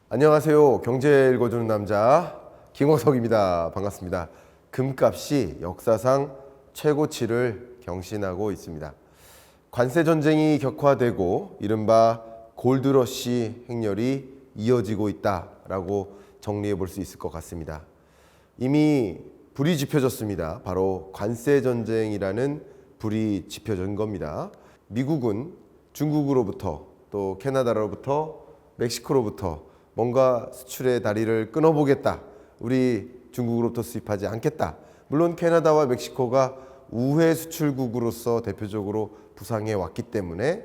안녕하세요. 경제 읽어주는 남자 김호석입니다. 반갑습니다. 금값이 역사상 최고치를 경신하고 있습니다. 관세 전쟁이 격화되고 이른바 골드러시 행렬이 이어지고 있다라고 정리해 볼 수 있을 것 같습니다. 이미 불이 지펴졌습니다. 바로 관세 전쟁이라는 불이 지펴진 겁니다. 미국은 중국으로부터 또 캐나다로부터 멕시코로부터 뭔가 수출의 다리를 끊어보겠다. 우리 중국으로부터 수입하지 않겠다. 물론 캐나다와 멕시코가 우회 수출국으로서 대표적으로 부상해 왔기 때문에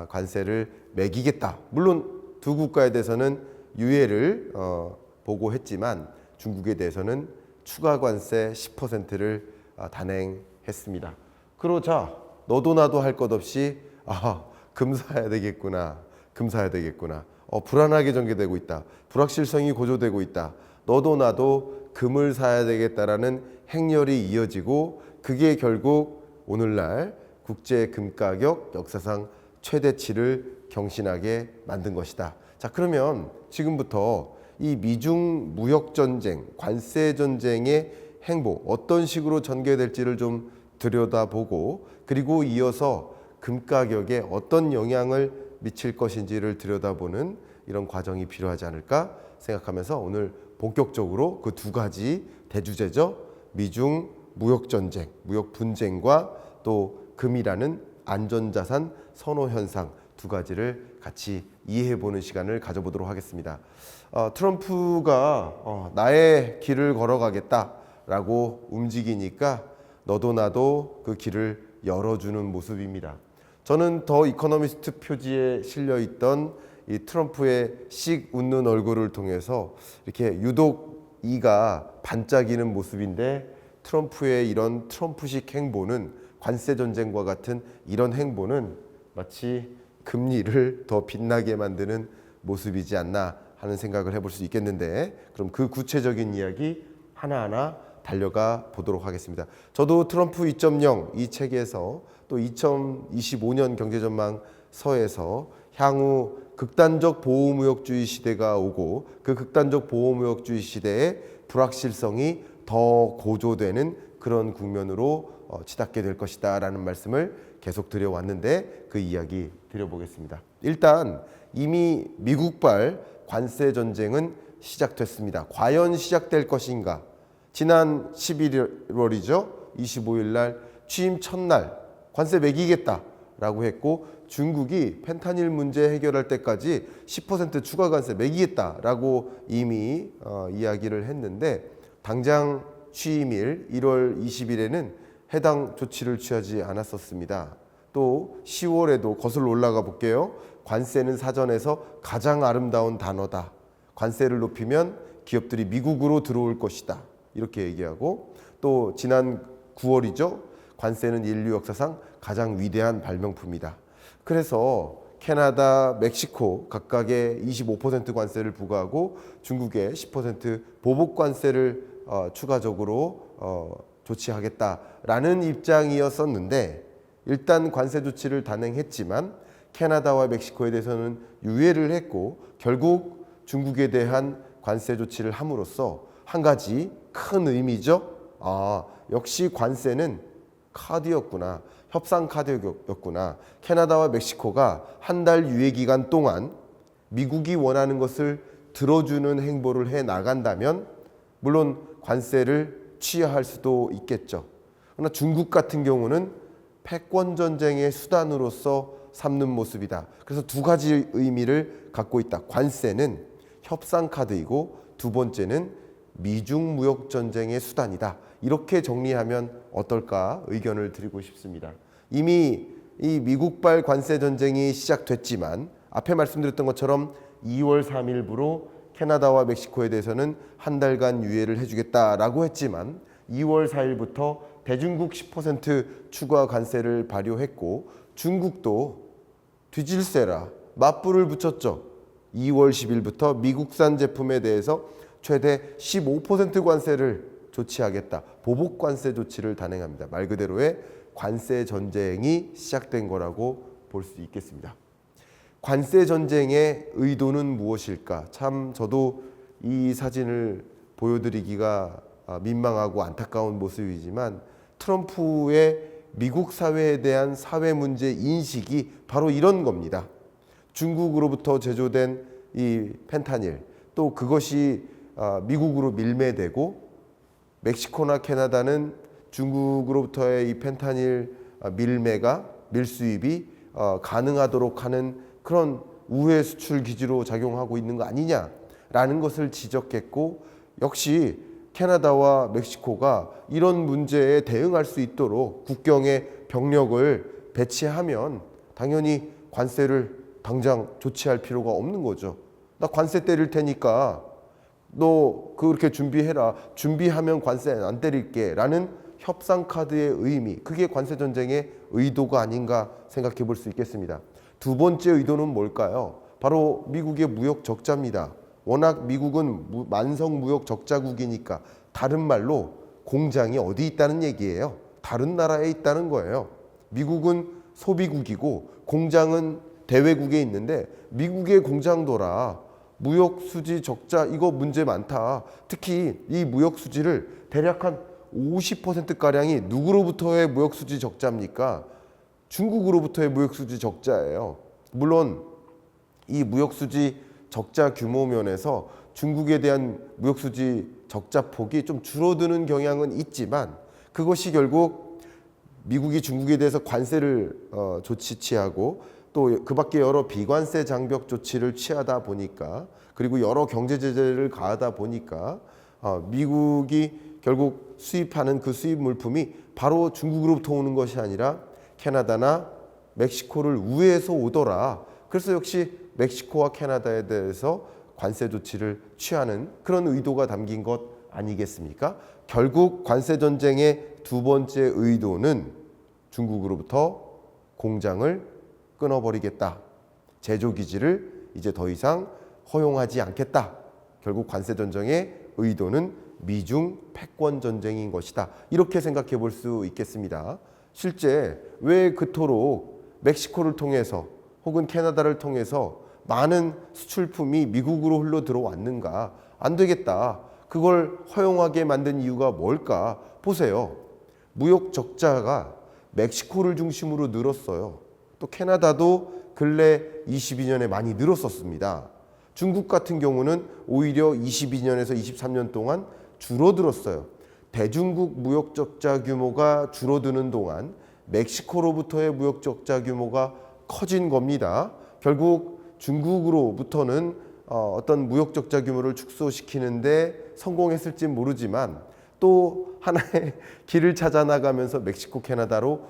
관세를 매기겠다. 물론 두 국가에 대해서는 유예를 보고했지만 중국에 대해서는 추가 관세 10%를 단행했습니다. 그러자 너도 나도 할 것 없이 금 사야 되겠구나. 금 사야 되겠구나. 불안하게 전개되고 있다. 불확실성이 고조되고 있다. 너도 나도 금을 사야 되겠다라는 행렬이 이어지고 그게 결국 오늘날 국제 금가격 역사상 최대치를 경신하게 만든 것이다. 자, 그러면 지금부터 이 미중 무역 전쟁, 관세 전쟁의 행보 어떤 식으로 전개될지를 좀 들여다보고 그리고 이어서 금가격에 어떤 영향을 미칠 것인지를 들여다보는 이런 과정이 필요하지 않을까 생각하면서 오늘 본격적으로 그 두 가지 대주제죠. 미중 무역 전쟁, 무역 분쟁과 또 금이라는 안전자산 선호 현상 두 가지를 같이 이해해보는 시간을 가져보도록 하겠습니다. 트럼프가 나의 길을 걸어가겠다라고 움직이니까 너도 나도 그 길을 열어주는 모습입니다. 저는 더 이코노미스트 표지에 실려있던 이 트럼프의 씩 웃는 얼굴을 통해서 이렇게 유독 이가 반짝이는 모습인데 트럼프의 이런 트럼프식 행보는 관세 전쟁과 같은 이런 행보는 마치 금리를 더 빛나게 만드는 모습이지 않나 하는 생각을 해볼 수 있겠는데 그럼 그 구체적인 이야기 하나하나 달려가 보도록 하겠습니다. 저도 트럼프 2.0 이 책에서 또 2025년 경제전망서에서 향후 극단적 보호무역주의 시대가 오고 그 극단적 보호무역주의 시대의 불확실성이 더 고조되는 그런 국면으로 치닫게 될 것이다 라는 말씀을 계속 드려왔는데 그 이야기 드려보겠습니다. 일단 이미 미국발 관세 전쟁은 시작됐습니다. 과연 시작될 것인가? 지난 11월이죠. 25일 날 취임 첫날 관세 매기겠다라고 했고 중국이 펜타닐 문제 해결할 때까지 10% 추가 관세 매기겠다라고 이미 이야기를 했는데 당장 취임일 1월 20일에는 해당 조치를 취하지 않았었습니다. 또 10월에도 거슬러 올라가 볼게요. 관세는 사전에서 가장 아름다운 단어다. 관세를 높이면 기업들이 미국으로 들어올 것이다. 이렇게 얘기하고 또 지난 9월이죠. 관세는 인류 역사상 가장 위대한 발명품이다. 그래서 캐나다, 멕시코 각각의 25% 관세를 부과하고 중국에 10% 보복 관세를 추가적으로 조치하겠다라는 입장이었었는데 일단 관세 조치를 단행했지만 캐나다와 멕시코에 대해서는 유예를 했고 결국 중국에 대한 관세 조치를 함으로써 한 가지 큰 의미죠. 역시 관세는 카드였구나. 협상 카드였구나. 캐나다와 멕시코가 한 달 유예 기간 동안 미국이 원하는 것을 들어주는 행보를 해 나간다면 물론 관세를 취하할 수도 있겠죠. 그러나 중국 같은 경우는 패권 전쟁의 수단으로서 삼는 모습이다. 그래서 두 가지 의미를 갖고 있다. 관세는 협상 카드이고 두 번째는 미중 무역 전쟁의 수단이다. 이렇게 정리하면 어떨까 의견을 드리고 싶습니다. 이미 이 미국발 관세 전쟁이 시작됐지만 앞에 말씀드렸던 것처럼 2월 3일부로 캐나다와 멕시코에 대해서는 한 달간 유예를 해주겠다라고 했지만 2월 4일부터 대중국 10% 추가 관세를 발효했고 중국도 뒤질세라 맞불을 붙였죠. 2월 10일부터 미국산 제품에 대해서 최대 15% 관세를 조치하겠다. 보복 관세 조치를 단행합니다. 말 그대로의 관세 전쟁이 시작된 거라고 볼 수 있겠습니다. 관세 전쟁의 의도는 무엇일까? 참 저도 이 사진을 보여드리기가 민망하고 안타까운 모습이지만 트럼프의 미국 사회에 대한 사회 문제 인식이 바로 이런 겁니다. 중국으로부터 제조된 이 펜타닐, 또 그것이 미국으로 밀매되고 멕시코나 캐나다는 중국으로부터의 이 펜타닐 밀수입이 가능하도록 하는 그런 우회 수출 기지로 작용하고 있는 거 아니냐라는 것을 지적했고, 역시 캐나다와 멕시코가 이런 문제에 대응할 수 있도록 국경에 병력을 배치하면 당연히 관세를 당장 조치할 필요가 없는 거죠. 나 관세 때릴 테니까 너 그렇게 준비해라. 준비하면 관세 안 때릴게 라는 협상 카드의 의미, 그게 관세 전쟁의 의도가 아닌가 생각해 볼 수 있겠습니다. 두 번째 의도는 뭘까요? 바로 미국의 무역 적자입니다. 워낙 미국은 만성 무역 적자국이니까, 다른 말로 공장이 어디 있다는 얘기예요. 다른 나라에 있다는 거예요. 미국은 소비국이고 공장은 대외국에 있는데 미국의 공장도라 무역 수지 적자 이거 문제 많다. 특히 이 무역 수지를 대략 한 50%가량이 누구로부터의 무역 수지 적자입니까? 중국으로부터의 무역 수지 적자예요. 물론 이 무역 수지 적자 규모 면에서 중국에 대한 무역 수지 적자 폭이 좀 줄어드는 경향은 있지만, 그것이 결국 미국이 중국에 대해서 관세를 취하고 또 그 밖에 여러 비관세 장벽 조치를 취하다 보니까, 그리고 여러 경제 제재를 가하다 보니까 미국이 결국 수입하는 그 수입 물품이 바로 중국으로부터 오는 것이 아니라 캐나다나 멕시코를 우회해서 오더라. 그래서 역시 멕시코와 캐나다에 대해서 관세 조치를 취하는 그런 의도가 담긴 것 아니겠습니까? 결국 관세 전쟁의 두 번째 의도는 중국으로부터 공장을 끊어버리겠다. 제조 기지를 이제 더 이상 허용하지 않겠다. 결국 관세 전쟁의 의도는 미중 패권 전쟁인 것이다. 이렇게 생각해 볼 수 있겠습니다. 실제 왜 그토록 멕시코를 통해서 혹은 캐나다를 통해서 많은 수출품이 미국으로 흘러 들어왔는가? 안 되겠다. 그걸 허용하게 만든 이유가 뭘까? 보세요. 무역 적자가 멕시코를 중심으로 늘었어요. 또 캐나다도 근래 22년에 많이 늘었었습니다. 중국 같은 경우는 오히려 22년에서 23년 동안 줄어들었어요. 대중국 무역 적자 규모가 줄어드는 동안 멕시코로부터의 무역 적자 규모가 커진 겁니다. 결국 중국으로부터는 어떤 무역 적자 규모를 축소시키는데 성공했을지 모르지만 또 하나의 길을 찾아 나가면서 멕시코, 캐나다로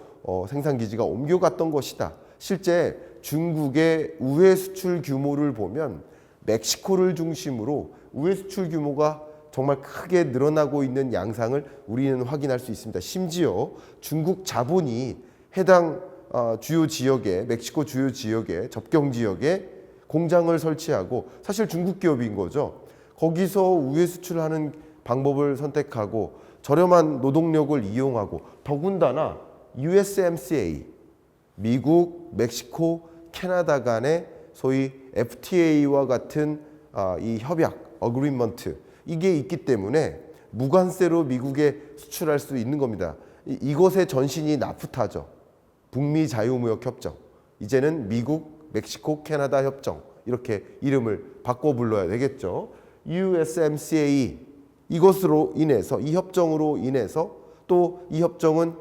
생산 기지가 옮겨갔던 것이다. 실제 중국의 우회 수출 규모를 보면 멕시코를 중심으로 우회 수출 규모가 정말 크게 늘어나고 있는 양상을 우리는 확인할 수 있습니다. 심지어 중국 자본이 해당 주요 지역에, 멕시코 주요 지역에, 접경 지역에 공장을 설치하고, 사실 중국 기업인 거죠. 거기서 우회 수출하는 방법을 선택하고 저렴한 노동력을 이용하고, 더군다나 USMCA, 미국, 멕시코, 캐나다 간의 소위 FTA와 같은 이 협약, 어그리먼트, 이게 있기 때문에 무관세로 미국에 수출할 수 있는 겁니다. 이것의 전신이 나프타죠. 북미 자유무역 협정. 이제는 미국, 멕시코, 캐나다 협정, 이렇게 이름을 바꿔 불러야 되겠죠. USMCA, 이것으로 인해서, 이 협정으로 인해서, 또 이 협정은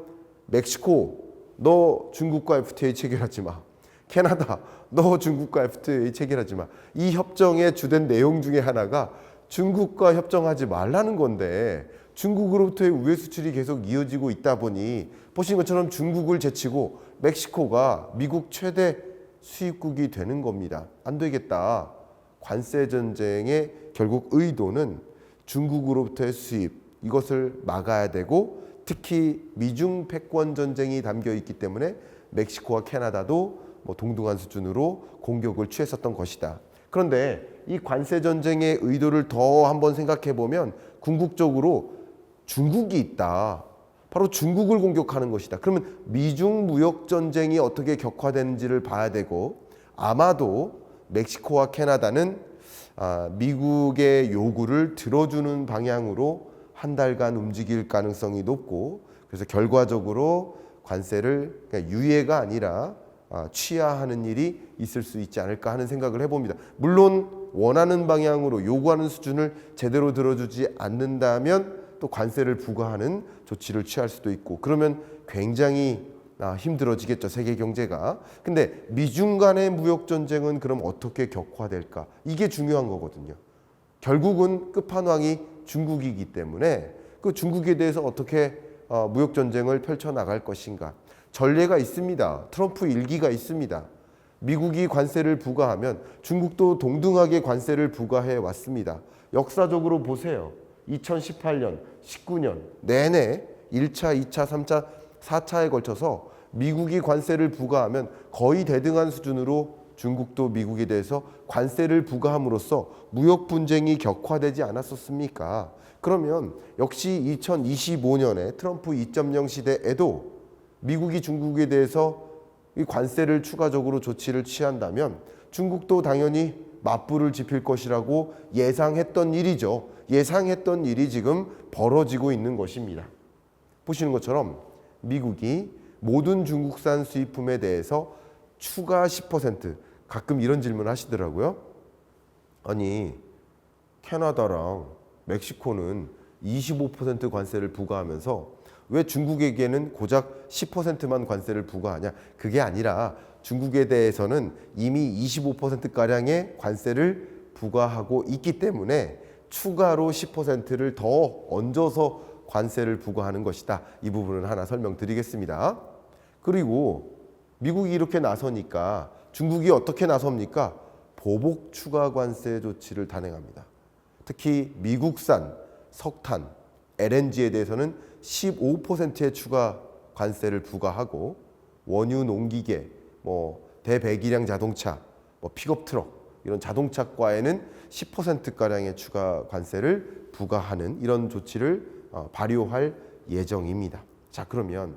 멕시코, 너 중국과 FTA 체결하지 마. 캐나다, 너 중국과 FTA 체결하지 마. 이 협정의 주된 내용 중에 하나가 중국과 협정하지 말라는 건데, 중국으로부터의 우회 수출이 계속 이어지고 있다 보니 보신 것처럼 중국을 제치고 멕시코가 미국 최대 수입국이 되는 겁니다. 안 되겠다. 관세 전쟁의 결국 의도는 중국으로부터의 수입, 이것을 막아야 되고, 특히 미중 패권 전쟁이 담겨 있기 때문에 멕시코와 캐나다도 동등한 수준으로 공격을 취했었던 것이다. 그런데 이 관세 전쟁의 의도를 더 한번 생각해 보면 궁극적으로 중국이 있다. 바로 중국을 공격하는 것이다. 그러면 미중 무역 전쟁이 어떻게 격화되는지를 봐야 되고, 아마도 멕시코와 캐나다는 미국의 요구를 들어주는 방향으로 한 달간 움직일 가능성이 높고, 그래서 결과적으로 관세를 그냥 유예가 아니라 취하하는 일이 있을 수 있지 않을까 하는 생각을 해봅니다. 물론 원하는 방향으로 요구하는 수준을 제대로 들어주지 않는다면 또 관세를 부과하는 조치를 취할 수도 있고, 그러면 굉장히 힘들어지겠죠, 세계 경제가. 근데 미중 간의 무역 전쟁은 그럼 어떻게 격화될까? 이게 중요한 거거든요. 결국은 끝판왕이 중국이기 때문에 그 중국에 대해서 어떻게 무역 전쟁을 펼쳐 나갈 것인가? 전례가 있습니다. 트럼프 일기가 있습니다. 미국이 관세를 부과하면 중국도 동등하게 관세를 부과해 왔습니다. 역사적으로 보세요. 2018년, 19년 내내 1차, 2차, 3차, 4차에 걸쳐서 미국이 관세를 부과하면 거의 대등한 수준으로 중국도 미국에 대해서 관세를 부과함으로써 무역 분쟁이 격화되지 않았었습니까? 그러면 역시 2025년에 트럼프 2.0 시대에도 미국이 중국에 대해서 이 관세를 추가적으로 조치를 취한다면 중국도 당연히 맞불을 지필 것이라고 예상했던 일이죠. 예상했던 일이 지금 벌어지고 있는 것입니다. 보시는 것처럼 미국이 모든 중국산 수입품에 대해서 추가 10%, 가끔 이런 질문을 하시더라고요. 아니, 캐나다랑 멕시코는 25% 관세를 부과하면서 왜 중국에게는 고작 10%만 관세를 부과하냐? 그게 아니라 중국에 대해서는 이미 25%가량의 관세를 부과하고 있기 때문에 추가로 10%를 더 얹어서 관세를 부과하는 것이다. 이 부분은 하나 설명드리겠습니다. 그리고 미국이 이렇게 나서니까 중국이 어떻게 나섭니까? 보복 추가 관세 조치를 단행합니다. 특히 미국산 석탄, LNG에 대해서는 15%의 추가 관세를 부과하고 원유 농기계, 대배기량 자동차, 픽업 트럭 이런 자동차과에는 10%가량의 추가 관세를 부과하는 이런 조치를 발효할 예정입니다. 자, 그러면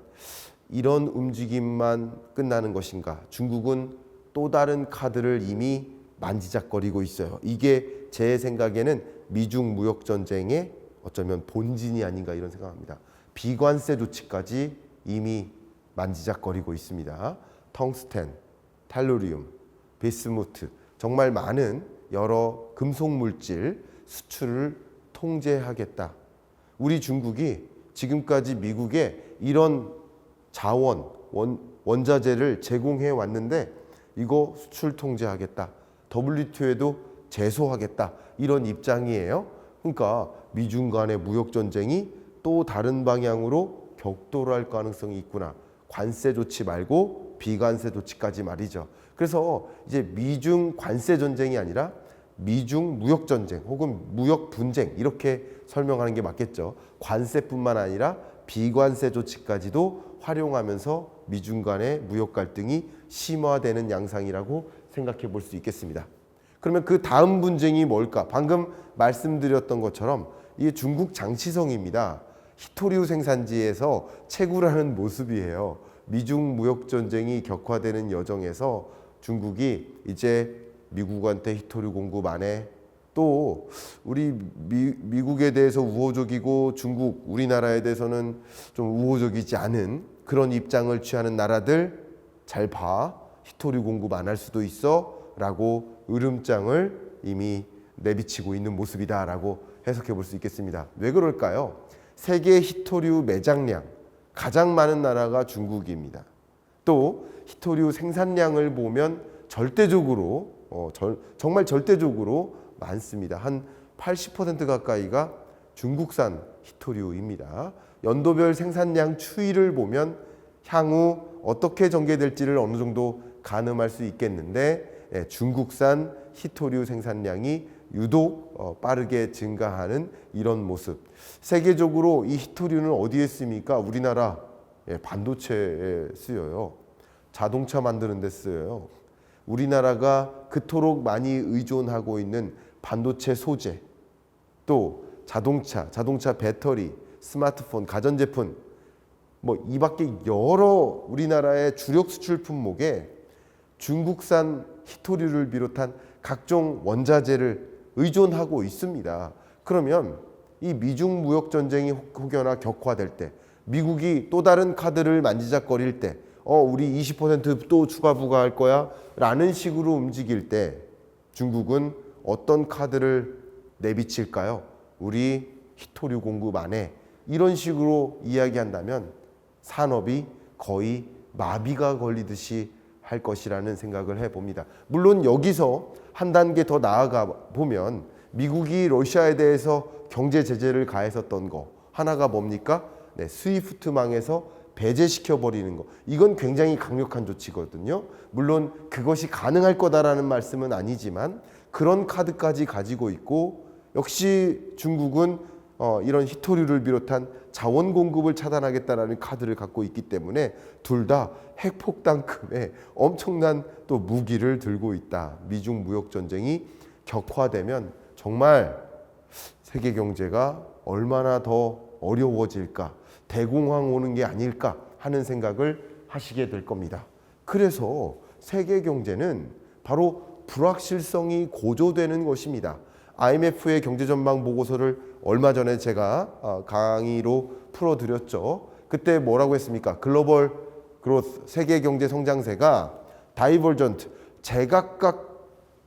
이런 움직임만 끝나는 것인가? 중국은 또 다른 카드를 이미 만지작거리고 있어요. 이게 제 생각에는 미중 무역 전쟁의 어쩌면 본진이 아닌가 이런 생각합니다. 비관세 조치까지 이미 만지작거리고 있습니다. 텅스텐, 탈루리움, 비스무트 정말 많은 여러 금속 물질 수출을 통제하겠다. 우리 중국이 지금까지 미국에 이런 자원, 원자재를 제공해 왔는데 이거 수출 통제하겠다. WTO에도 제소하겠다. 이런 입장이에요. 그러니까 미중 간의 무역 전쟁이 또 다른 방향으로 격돌할 가능성이 있구나. 관세 조치 말고 비관세 조치까지 말이죠. 그래서 이제 미중 관세 전쟁이 아니라 미중 무역 전쟁 혹은 무역 분쟁 이렇게 설명하는 게 맞겠죠. 관세뿐만 아니라 비관세 조치까지도 활용하면서 미중 간의 무역 갈등이 심화되는 양상이라고 생각해 볼 수 있겠습니다. 그러면 그 다음 분쟁이 뭘까? 방금 말씀드렸던 것처럼 이게 중국 장치성입니다. 히토류 생산지에서 채굴하는 모습이에요. 미중 무역 전쟁이 격화되는 여정에서 중국이 이제 미국한테 히토류 공급 안 해. 또 우리 미국에 대해서 우호적이고 중국, 우리나라에 대해서는 좀 우호적이지 않은 그런 입장을 취하는 나라들 잘 봐. 히토류 공급 안 할 수도 있어. 라고 으름장을 이미 내비치고 있는 모습이다 라고 해석해 볼 수 있겠습니다. 왜 그럴까요? 세계 히토류 매장량 가장 많은 나라가 중국입니다. 또 히토류 생산량을 보면 절대적으로 정말 절대적으로 많습니다. 한 80% 가까이가 중국산 히토류입니다. 연도별 생산량 추이를 보면 향후 어떻게 전개될지를 어느 정도 가늠할 수 있겠는데 중국산 히토류 생산량이 유독 빠르게 증가하는 이런 모습. 세계적으로 이 히토류는 어디에 쓰입니까? 우리나라 반도체에 쓰여요. 자동차 만드는 데 쓰여요. 우리나라가 그토록 많이 의존하고 있는 반도체 소재, 또 자동차 배터리, 스마트폰, 가전제품 이 밖에 여러 우리나라의 주력 수출 품목에 중국산 히토류를 비롯한 각종 원자재를 의존하고 있습니다. 그러면 이 미중 무역 전쟁이 혹여나 격화될 때, 미국이 또 다른 카드를 만지작거릴 때, 우리 20%또 추가 부과할 거야 라는 식으로 움직일 때 중국은 어떤 카드를 내비칠까요? 우리 히토류 공급 안에 이런 식으로 이야기한다면 산업이 거의 마비가 걸리듯이 할 것이라는 생각을 해봅니다. 물론 여기서 한 단계 더 나아가 보면 미국이 러시아에 대해서 경제 제재를 가했었던 거 하나가 뭡니까? 네, 스위프트망에서 배제시켜 버리는 거. 이건 굉장히 강력한 조치거든요. 물론 그것이 가능할 거다라는 말씀은 아니지만 그런 카드까지 가지고 있고, 역시 중국은 이런 히토류를 비롯한 자원 공급을 차단하겠다라는 카드를 갖고 있기 때문에 둘 다 핵폭탄급의 엄청난 또 무기를 들고 있다. 미중 무역 전쟁이 격화되면 정말 세계 경제가 얼마나 더 어려워질까, 대공황 오는 게 아닐까 하는 생각을 하시게 될 겁니다. 그래서 세계 경제는 바로 불확실성이 고조되는 것입니다. IMF의 경제전망 보고서를 얼마 전에 제가 강의로 풀어드렸죠. 그때 뭐라고 했습니까? 글로벌 그로스, 세계 경제 성장세가 다이버전트, 제각각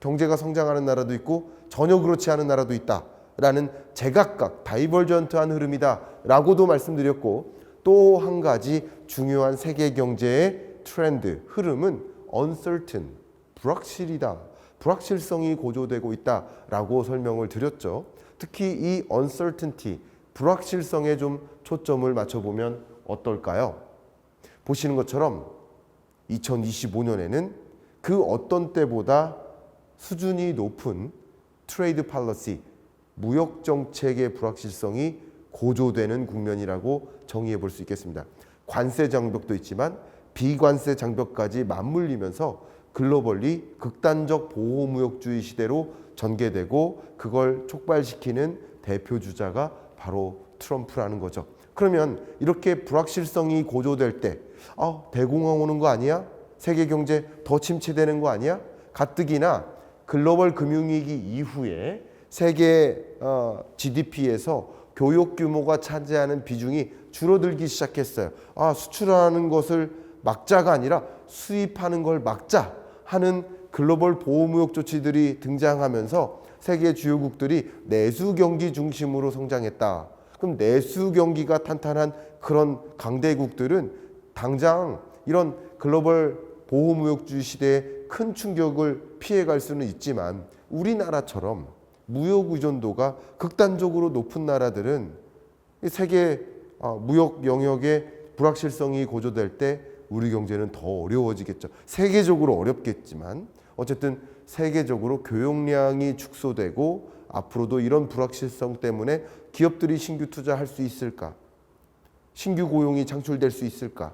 경제가 성장하는 나라도 있고 전혀 그렇지 않은 나라도 있다라는 제각각 다이버전트한 흐름이다라고도 말씀드렸고, 또 한 가지 중요한 세계 경제의 트렌드, 흐름은 uncertain, 불확실이다. 불확실성이 고조되고 있다라고 설명을 드렸죠. 특히 이 uncertainty, 불확실성에 좀 초점을 맞춰보면 어떨까요? 보시는 것처럼 2025년에는 그 어떤 때보다 수준이 높은 트레이드 팔러시, 무역 정책의 불확실성이 고조되는 국면이라고 정의해 볼 수 있겠습니다. 관세 장벽도 있지만 비관세 장벽까지 맞물리면서 글로벌리 극단적 보호무역주의 시대로 전개되고, 그걸 촉발시키는 대표 주자가 바로 트럼프라는 거죠. 그러면 이렇게 불확실성이 고조될 때 대공황 오는 거 아니야? 세계 경제 더 침체되는 거 아니야? 가뜩이나 글로벌 금융위기 이후에 세계 GDP에서 교육 규모가 차지하는 비중이 줄어들기 시작했어요. 수출하는 것을 막자가 아니라 수입하는 걸 막자 하는 글로벌 보호무역 조치들이 등장하면서 세계 주요국들이 내수 경기 중심으로 성장했다. 그럼 내수 경기가 탄탄한 그런 강대국들은 당장 이런 글로벌 보호무역주의 시대에 큰 충격을 피해갈 수는 있지만, 우리나라처럼 무역 의존도가 극단적으로 높은 나라들은 세계 무역 영역의 불확실성이 고조될 때 우리 경제는 더 어려워지겠죠. 세계적으로 어렵겠지만 어쨌든 세계적으로 교역량이 축소되고, 앞으로도 이런 불확실성 때문에 기업들이 신규 투자할 수 있을까? 신규 고용이 창출될 수 있을까?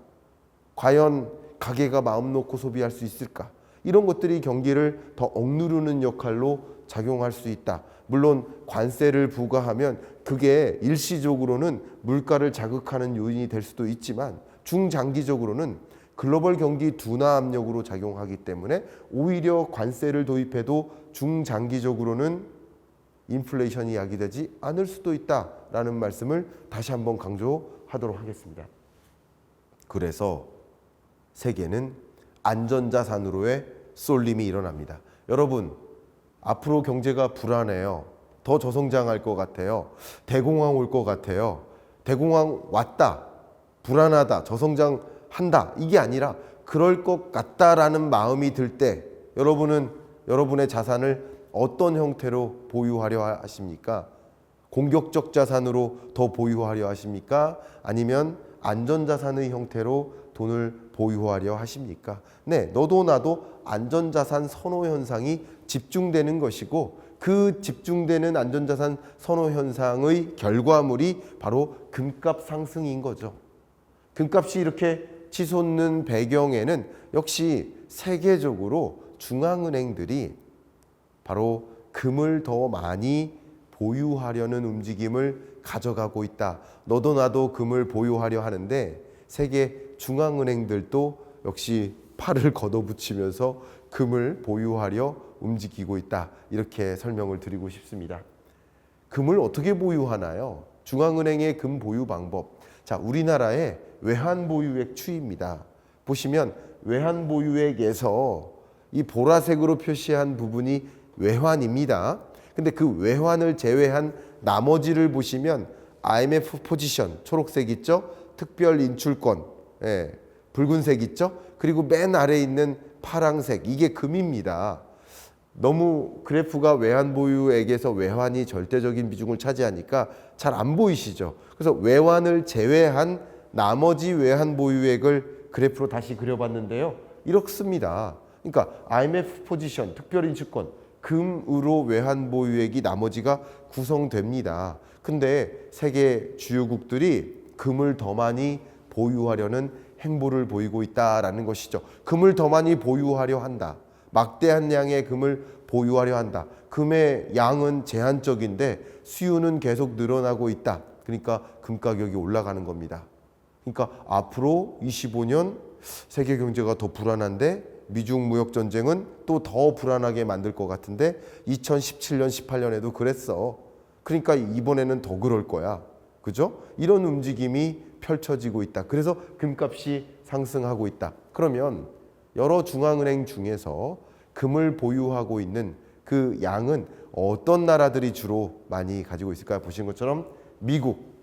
과연 가게가 마음 놓고 소비할 수 있을까? 이런 것들이 경기를 더 억누르는 역할로 작용할 수 있다. 물론 관세를 부과하면 그게 일시적으로는 물가를 자극하는 요인이 될 수도 있지만 중장기적으로는 글로벌 경기 둔화 압력으로 작용하기 때문에 오히려 관세를 도입해도 중장기적으로는 인플레이션이 야기되지 않을 수도 있다라는 말씀을 다시 한번 강조하도록 하겠습니다. 그래서 세계는 안전자산으로의 쏠림이 일어납니다. 여러분, 앞으로 경제가 불안해요. 더 저성장할 것 같아요. 대공황 올 것 같아요. 대공황 왔다, 불안하다, 저성장한다, 이게 아니라 그럴 것 같다라는 마음이 들 때 여러분은 여러분의 자산을 어떤 형태로 보유하려 하십니까? 공격적 자산으로 더 보유하려 하십니까? 아니면 안전자산의 형태로 돈을 보유하려 하십니까? 네, 너도 나도 안전자산 선호 현상이 집중되는 것이고, 그 집중되는 안전자산 선호 현상의 결과물이 바로 금값 상승인 거죠. 금값이 이렇게 치솟는 배경에는 역시 세계적으로 중앙은행들이 바로 금을 더 많이 보유하려는 움직임을 가져가고 있다. 너도 나도 금을 보유하려 하는데 세계 중앙은행들도 역시 팔을 걷어붙이면서 금을 보유하려 움직이고 있다. 이렇게 설명을 드리고 싶습니다. 금을 어떻게 보유하나요? 중앙은행의 금 보유 방법. 자, 우리나라의 외환 보유액 추이입니다. 보시면 외환 보유액에서 이 보라색으로 표시한 부분이 외환입니다. 근데 그 외환을 제외한 나머지를 보시면 IMF 포지션, 초록색 있죠? 특별 인출권, 붉은색 있죠? 그리고 맨 아래에 있는 파랑색, 이게 금입니다. 너무 그래프가 외환 보유액에서 외환이 절대적인 비중을 차지하니까 잘 안 보이시죠? 그래서 외환을 제외한 나머지 외환 보유액을 그래프로 다시 그려봤는데요. 이렇습니다. 그러니까 IMF 포지션, 특별인출권, 금으로 외환 보유액이 나머지가 구성됩니다. 근데 세계 주요국들이 금을 더 많이 보유하려는 행보를 보이고 있다라는 것이죠. 금을 더 많이 보유하려 한다. 막대한 양의 금을 보유하려 한다. 금의 양은 제한적인데 수요는 계속 늘어나고 있다. 그러니까 금 가격이 올라가는 겁니다. 그러니까 앞으로 25년 세계 경제가 더 불안한데 미중 무역 전쟁은 또 더 불안하게 만들 것 같은데 2017년, 18년에도 그랬어. 그러니까 이번에는 더 그럴 거야. 그죠? 이런 움직임이 펼쳐지고 있다. 그래서 금값이 상승하고 있다. 그러면 여러 중앙은행 중에서 금을 보유하고 있는 그 양은 어떤 나라들이 주로 많이 가지고 있을까요? 보신 것처럼 미국,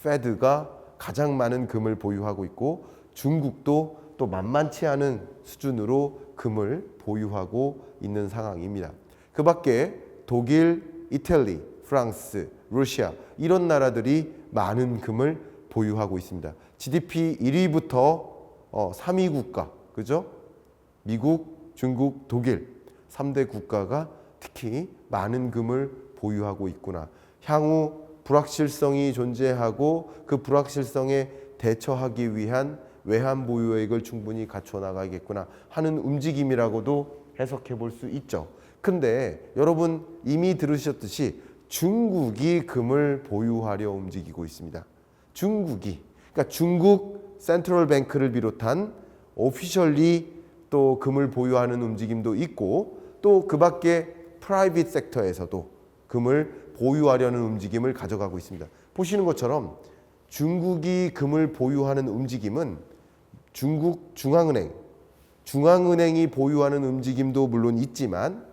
페드가 가장 많은 금을 보유하고 있고 중국도 또 만만치 않은 수준으로 금을 보유하고 있는 상황입니다. 그 밖에 독일, 이탈리, 프랑스, 러시아 이런 나라들이 많은 금을 보유하고 있습니다. GDP 1위부터 3위 국가, 그죠? 미국, 중국, 독일 3대 국가가 특히 많은 금을 보유하고 있구나. 향후 불확실성이 존재하고 그 불확실성에 대처하기 위한 외환 보유액을 충분히 갖춰 나가겠구나 하는 움직임이라고도 해석해 볼 수 있죠. 근데 여러분 이미 들으셨듯이 중국이 금을 보유하려 움직이고 있습니다. 중국이. 그러니까 중국 센트럴 뱅크를 비롯한 오피셜리 또 금을 보유하는 움직임도 있고 또 그 밖에 프라이빗 섹터에서도 금을 보유하려는 움직임을 가져가고 있습니다. 보시는 것처럼 중국이 금을 보유하는 움직임은 중국 중앙은행이 보유하는 움직임도 물론 있지만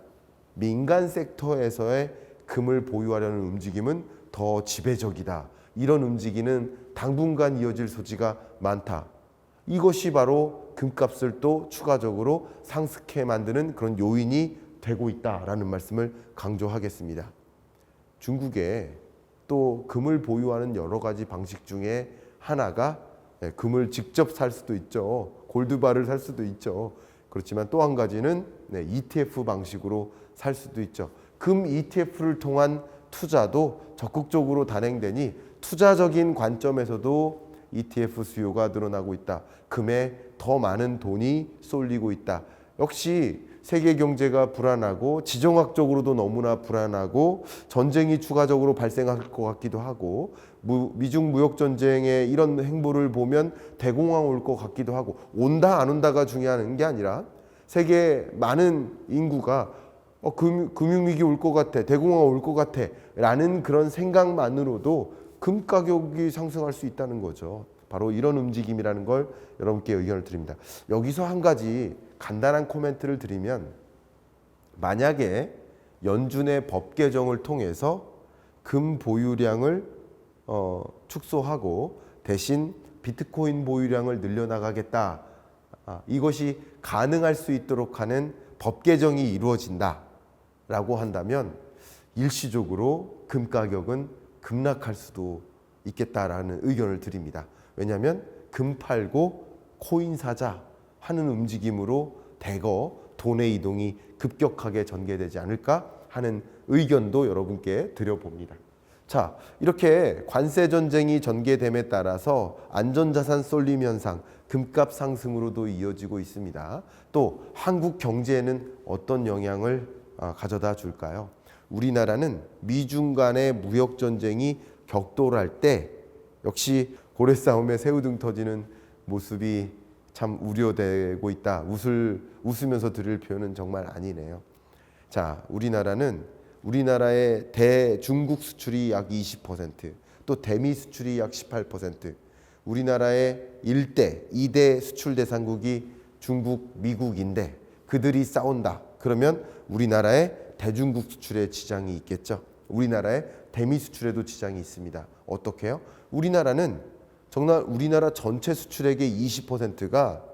민간 섹터에서의 금을 보유하려는 움직임은 더 지배적이다. 이런 움직임은 당분간 이어질 소지가 많다. 이것이 바로 금값을 또 추가적으로 상승케 만드는 그런 요인이 되고 있다라는 말씀을 강조하겠습니다. 중국에 또 금을 보유하는 여러 가지 방식 중에 하나가 금을 직접 살 수도 있죠. 골드바를 살 수도 있죠. 그렇지만 또 한 가지는 ETF 방식으로 살 수도 있죠. 금 ETF를 통한 투자도 적극적으로 단행되니 투자적인 관점에서도 ETF 수요가 늘어나고 있다. 금에 더 많은 돈이 쏠리고 있다. 역시 세계 경제가 불안하고 지정학적으로도 너무나 불안하고 전쟁이 추가적으로 발생할 것 같기도 하고 미중 무역 전쟁의 이런 행보를 보면 대공황 올 것 같기도 하고 온다 안 온다가 중요한 게 아니라 세계 많은 인구가 금융위기 올 것 같아, 대공황 올 것 같아 라는 그런 생각만으로도 금 가격이 상승할 수 있다는 거죠. 바로 이런 움직임이라는 걸 여러분께 의견을 드립니다. 여기서 한 가지 간단한 코멘트를 드리면 만약에 연준의 법 개정을 통해서 금 보유량을 축소하고 대신 비트코인 보유량을 늘려나가겠다. 이것이 가능할 수 있도록 하는 법 개정이 이루어진다라고 한다면 일시적으로 금 가격은 급락할 수도 있겠다라는 의견을 드립니다. 왜냐하면 금 팔고 코인 사자 하는 움직임으로 대거 돈의 이동이 급격하게 전개되지 않을까 하는 의견도 여러분께 드려봅니다. 자, 이렇게 관세 전쟁이 전개됨에 따라서 안전자산 쏠림 현상, 금값 상승으로도 이어지고 있습니다. 또 한국 경제에는 어떤 영향을 가져다 줄까요? 우리나라는 미중 간의 무역 전쟁이 격돌할 때 역시 고래 싸움에 새우등 터지는 모습이 참 우려되고 있다. 웃으면서 드릴 표현은 정말 아니네요. 자, 우리나라의 대중국 수출이 약 20%, 또 대미 수출이 약 18%, 우리나라의 1대, 2대 수출 대상국이 중국, 미국인데 그들이 싸운다. 그러면 우리나라의 대중국 수출에 지장이 있겠죠. 우리나라의 대미 수출에도 지장이 있습니다. 어떻게 해요? 우리나라는 정말 우리나라 전체 수출액의 20%가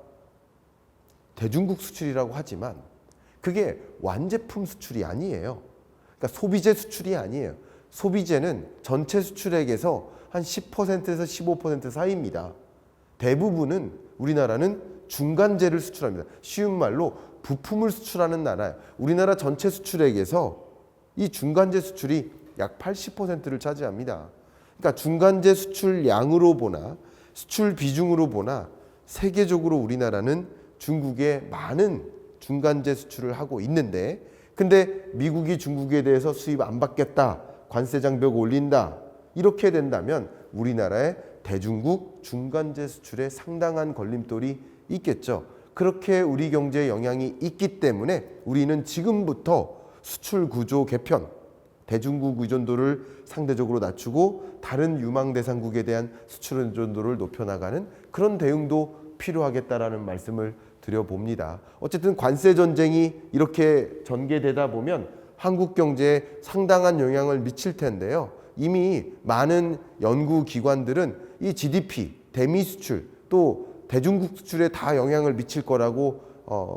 대중국 수출이라고 하지만 그게 완제품 수출이 아니에요. 그러니까 소비재 수출이 아니에요. 소비재는 전체 수출액에서 한 10%에서 15% 사이입니다. 대부분은 우리나라는 중간재를 수출합니다. 쉬운 말로 부품을 수출하는 나라예요. 우리나라 전체 수출액에서 이 중간재 수출이 약 80%를 차지합니다. 그러니까 중간재 수출량으로 보나 수출 비중으로 보나 세계적으로 우리나라는 중국에 많은 중간재 수출을 하고 있는데, 근데 미국이 중국에 대해서 수입 안 받겠다, 관세 장벽 올린다, 이렇게 된다면 우리나라의 대중국 중간재 수출에 상당한 걸림돌이 있겠죠. 그렇게 우리 경제에 영향이 있기 때문에 우리는 지금부터 수출 구조 개편, 대중국 의존도를 상대적으로 낮추고 다른 유망 대상국에 대한 수출 의존도를 높여나가는 그런 대응도 필요하겠다라는 말씀을 드려봅니다. 어쨌든 관세 전쟁이 이렇게 전개되다 보면 한국 경제에 상당한 영향을 미칠 텐데요. 이미 많은 연구기관들은 이 GDP, 대미 수출, 또 대중국 수출에 다 영향을 미칠 거라고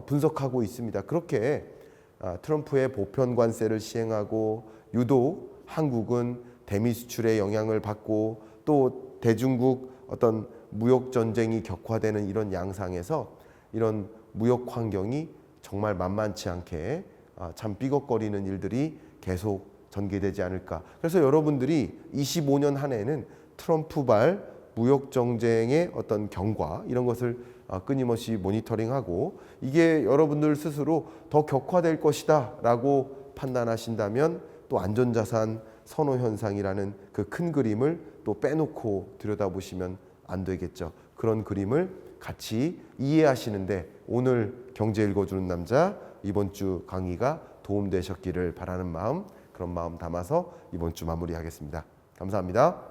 분석하고 있습니다. 그렇게 트럼프의 보편 관세를 시행하고 유독 한국은 대미 수출에 영향을 받고 또 대중국 어떤 무역 전쟁이 격화되는 이런 양상에서 이런 무역 환경이 정말 만만치 않게 참 삐걱거리는 일들이 계속 전개되지 않을까. 그래서 여러분들이 25년 한 해는 트럼프발 무역 정쟁의 어떤 경과 이런 것을 끊임없이 모니터링하고 이게 여러분들 스스로 더 격화될 것이다 라고 판단하신다면 또 안전자산 선호 현상이라는 그 큰 그림을 또 빼놓고 들여다보시면 안 되겠죠. 그런 그림을 같이 이해하시는데 오늘 경제 읽어주는 남자 이번 주 강의가 도움되셨기를 바라는 마음, 그런 마음 담아서 이번 주 마무리하겠습니다. 감사합니다.